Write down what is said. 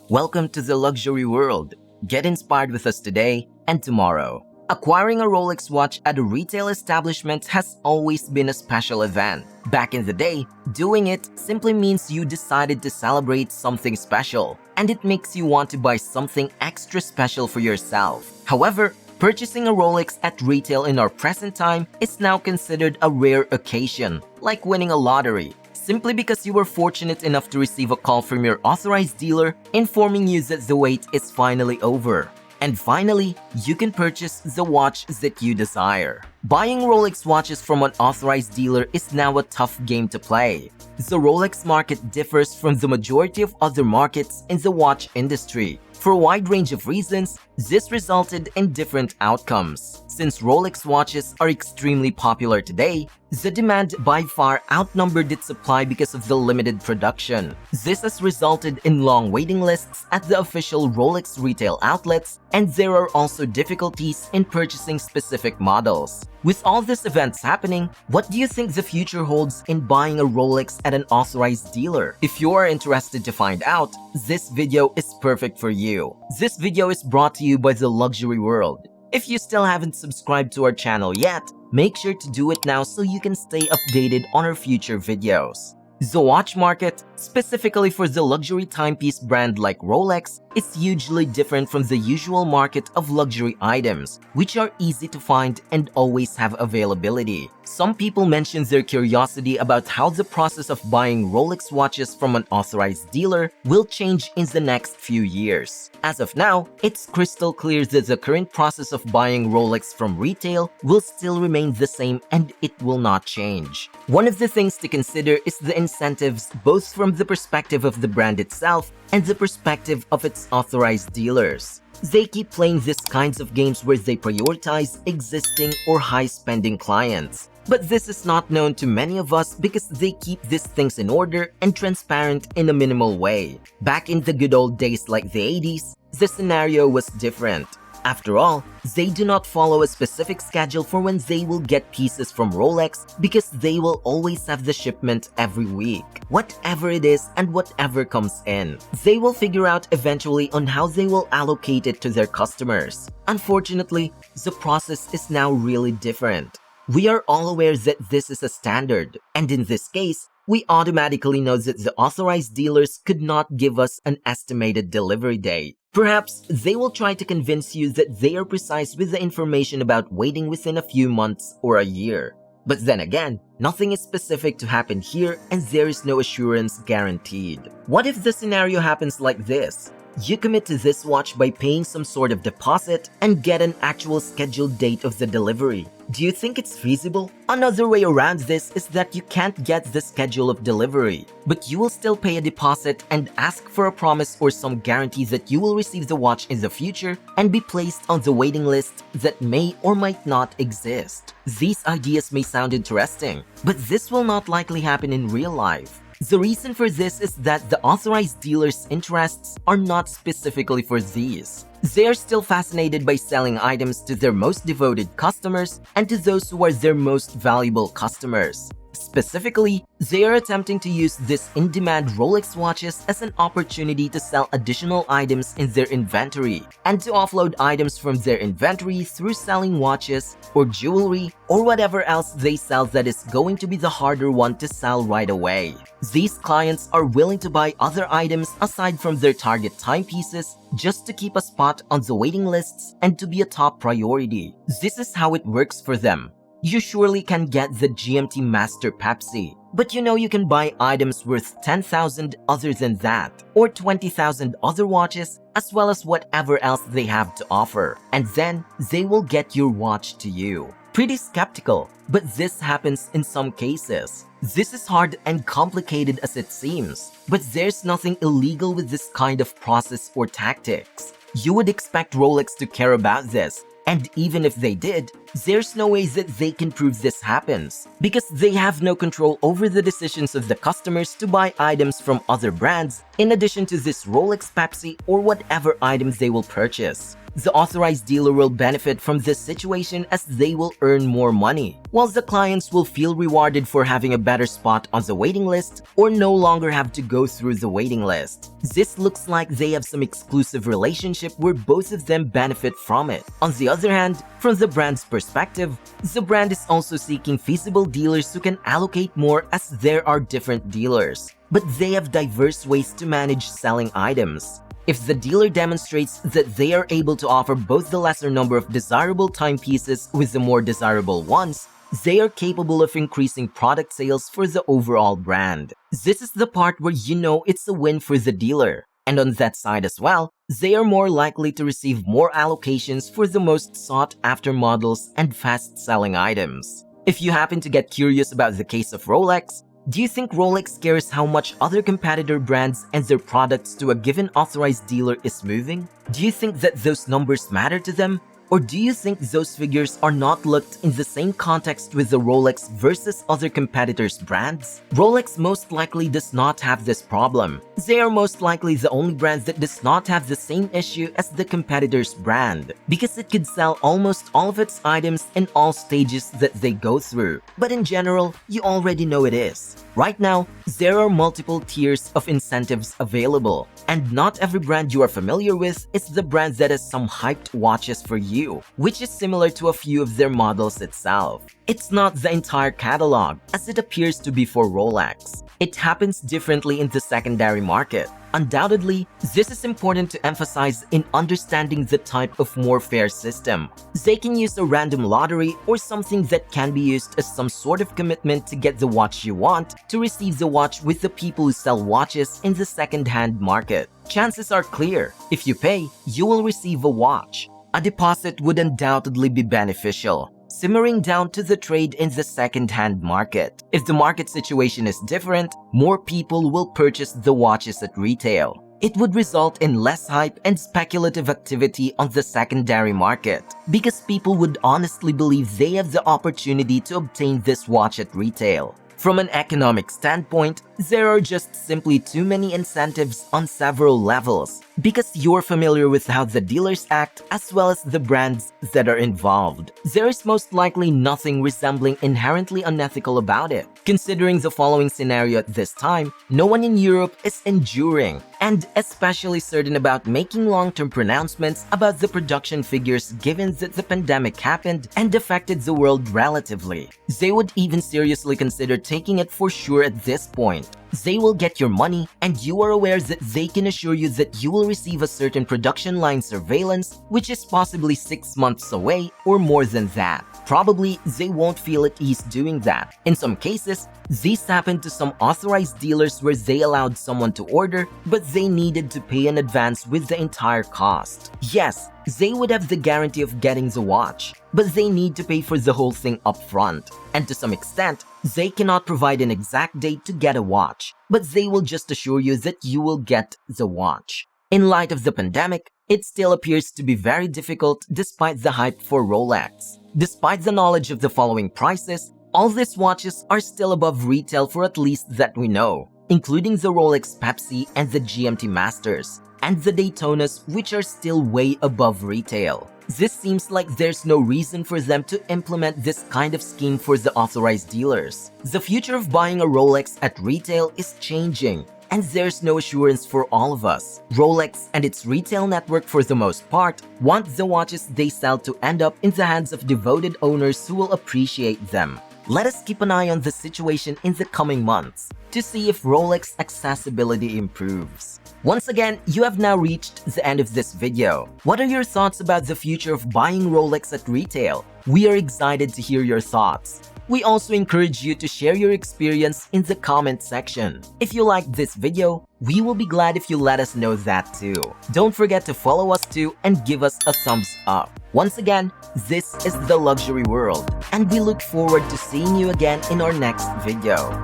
Welcome to the luxury world. Get inspired with us today and tomorrow. Acquiring a Rolex watch at a retail establishment has always been a special event. Back in the day, doing it simply means you decided to celebrate something special, and it makes you want to buy something extra special for yourself. However, purchasing a Rolex at retail in our present time is now considered a rare occasion, like winning a lottery, simply because you were fortunate enough to receive a call from your authorized dealer informing you that the wait is finally over. And finally, you can purchase the watch that you desire. Buying Rolex watches from an authorized dealer is now a tough game to play. The Rolex market differs from the majority of other markets in the watch industry. For a wide range of reasons, this resulted in different outcomes. Since Rolex watches are extremely popular today, the demand by far outnumbered its supply because of the limited production. This has resulted in long waiting lists at the official Rolex retail outlets, and there are also difficulties in purchasing specific models. With all these events happening, what do you think the future holds in buying a Rolex at an authorized dealer? If you are interested to find out, this video is perfect for you. This video is brought to you by the luxury world. If you still haven't subscribed to our channel yet, make sure to do it now so you can stay updated on our future videos. The watch market, specifically for the luxury timepiece brand like Rolex, is hugely different from the usual market of luxury items, which are easy to find and always have availability. Some people mention their curiosity about how the process of buying Rolex watches from an authorized dealer will change in the next few years. As of now, it's crystal clear that the current process of buying Rolex from retail will still remain the same and it will not change. One of the things to consider is the incentives both from the perspective of the brand itself and the perspective of its authorized dealers. They keep playing these kinds of games where they prioritize existing or high-spending clients. But this is not known to many of us because they keep these things in order and transparent in a minimal way. Back in the good old days like the 80s, the scenario was different. After all, they do not follow a specific schedule for when they will get pieces from Rolex because they will always have the shipment every week. Whatever it is and whatever comes in, they will figure out eventually on how they will allocate it to their customers. Unfortunately, the process is now really different. We are all aware that this is a standard, and in this case, we automatically know that the authorized dealers could not give us an estimated delivery date. Perhaps they will try to convince you that they are precise with the information about waiting within a few months or a year. But then again, nothing is specific to happen here and there is no assurance guaranteed. What if the scenario happens like this? You commit to this watch by paying some sort of deposit and get an actual scheduled date of the delivery. Do you think it's feasible? Another way around this is that you can't get the schedule of delivery, but you will still pay a deposit and ask for a promise or some guarantee that you will receive the watch in the future and be placed on the waiting list that may or might not exist. These ideas may sound interesting, but this will not likely happen in real life. The reason for this is that the authorized dealers' interests are not specifically for these. They are still fascinated by selling items to their most devoted customers and to those who are their most valuable customers. Specifically, they are attempting to use these in-demand Rolex watches as an opportunity to sell additional items in their inventory and to offload items from their inventory through selling watches or jewelry or whatever else they sell that is going to be the harder one to sell right away. These clients are willing to buy other items aside from their target timepieces just to keep a spot on the waiting lists and to be a top priority. This is how it works for them. You surely can get the GMT Master Pepsi, but you know you can buy items worth 10,000 other than that, or 20,000 other watches, as well as whatever else they have to offer, and then they will get your watch to you. Pretty skeptical, but this happens in some cases. This is hard and complicated as it seems, but there's nothing illegal with this kind of process or tactics. You would expect Rolex to care about this, and even if they did, there's no way that they can prove this happens, because they have no control over the decisions of the customers to buy items from other brands in addition to this Rolex Pepsi or whatever items they will purchase. the authorized dealer will benefit from this situation as they will earn more money, while the clients will feel rewarded for having a better spot on the waiting list or no longer have to go through the waiting list. This looks like they have some exclusive relationship where both of them benefit from it. On the other hand, from the brand's perspective, the brand is also seeking feasible dealers who can allocate more as there are different dealers, but they have diverse ways to manage selling items. If the dealer demonstrates that they are able to offer both the lesser number of desirable timepieces with the more desirable ones, they are capable of increasing product sales for the overall brand. This is the part where you know it's a win for the dealer. And on that side as well, they are more likely to receive more allocations for the most sought-after models and fast-selling items. If you happen to get curious about the case of Rolex, do you think Rolex cares how much other competitor brands and their products to a given authorized dealer is moving? Do you think that those numbers matter to them? Or do you think those figures are not looked in the same context with the Rolex versus other competitors' brands? Rolex most likely does not have this problem. They are most likely the only brand that does not have the same issue as the competitor's brand, because it could sell almost all of its items in all stages that they go through. But in general, you already know it is. Right now, there are multiple tiers of incentives available, and not every brand you are familiar with is the brand that has some hyped watches for you, which is similar to a few of their models itself. It's not the entire catalog, as it appears to be for Rolex. It happens differently in the secondary market. Undoubtedly, this is important to emphasize in understanding the type of more fair system. They can use a random lottery or something that can be used as some sort of commitment to get the watch you want to receive the watch with the people who sell watches in the second-hand market. Chances are clear. If you pay, you will receive a watch. A deposit would undoubtedly be beneficial, simmering down to the trade in the second-hand market. If the market situation is different, more people will purchase the watches at retail. It would result in less hype and speculative activity on the secondary market, because people would honestly believe they have the opportunity to obtain this watch at retail. From an economic standpoint, there are just simply too many incentives on several levels, because you're familiar with how the dealers act as well as the brands that are involved. There is most likely nothing resembling inherently unethical about it. Considering the following scenario at this time, no one in Europe is enduring and especially certain about making long-term pronouncements about the production figures given that the pandemic happened and affected the world relatively. They would even seriously consider taking it for sure at this point. They will get your money, and you are aware that they can assure you that you will receive a certain production line surveillance, which is possibly 6 months away or more than that. Probably they won't feel at ease doing that. In some cases, this happened to some authorized dealers where they allowed someone to order, but they needed to pay in advance with the entire cost. Yes, they would have the guarantee of getting the watch, but they need to pay for the whole thing upfront. And to some extent, they cannot provide an exact date to get a watch, but they will just assure you that you will get the watch. In light of the pandemic, it still appears to be very difficult despite the hype for Rolex. Despite the knowledge of the following prices, all these watches are still above retail for at least that we know, including the Rolex Pepsi and the GMT Masters, and the Daytonas, which are still way above retail. This seems like there's no reason for them to implement this kind of scheme for the authorized dealers. The future of buying a Rolex at retail is changing, and there's no assurance for all of us. Rolex and its retail network, for the most part, want the watches they sell to end up in the hands of devoted owners who will appreciate them. Let us keep an eye on the situation in the coming months to see if Rolex accessibility improves. Once again, you have now reached the end of this video. What are your thoughts about the future of buying Rolex at retail? We are excited to hear your thoughts. We also encourage you to share your experience in the comment section. If you liked this video, we will be glad if you let us know that too. Don't forget to follow us too and give us a thumbs up. Once again, this is The Luxury World, and we look forward to seeing you again in our next video.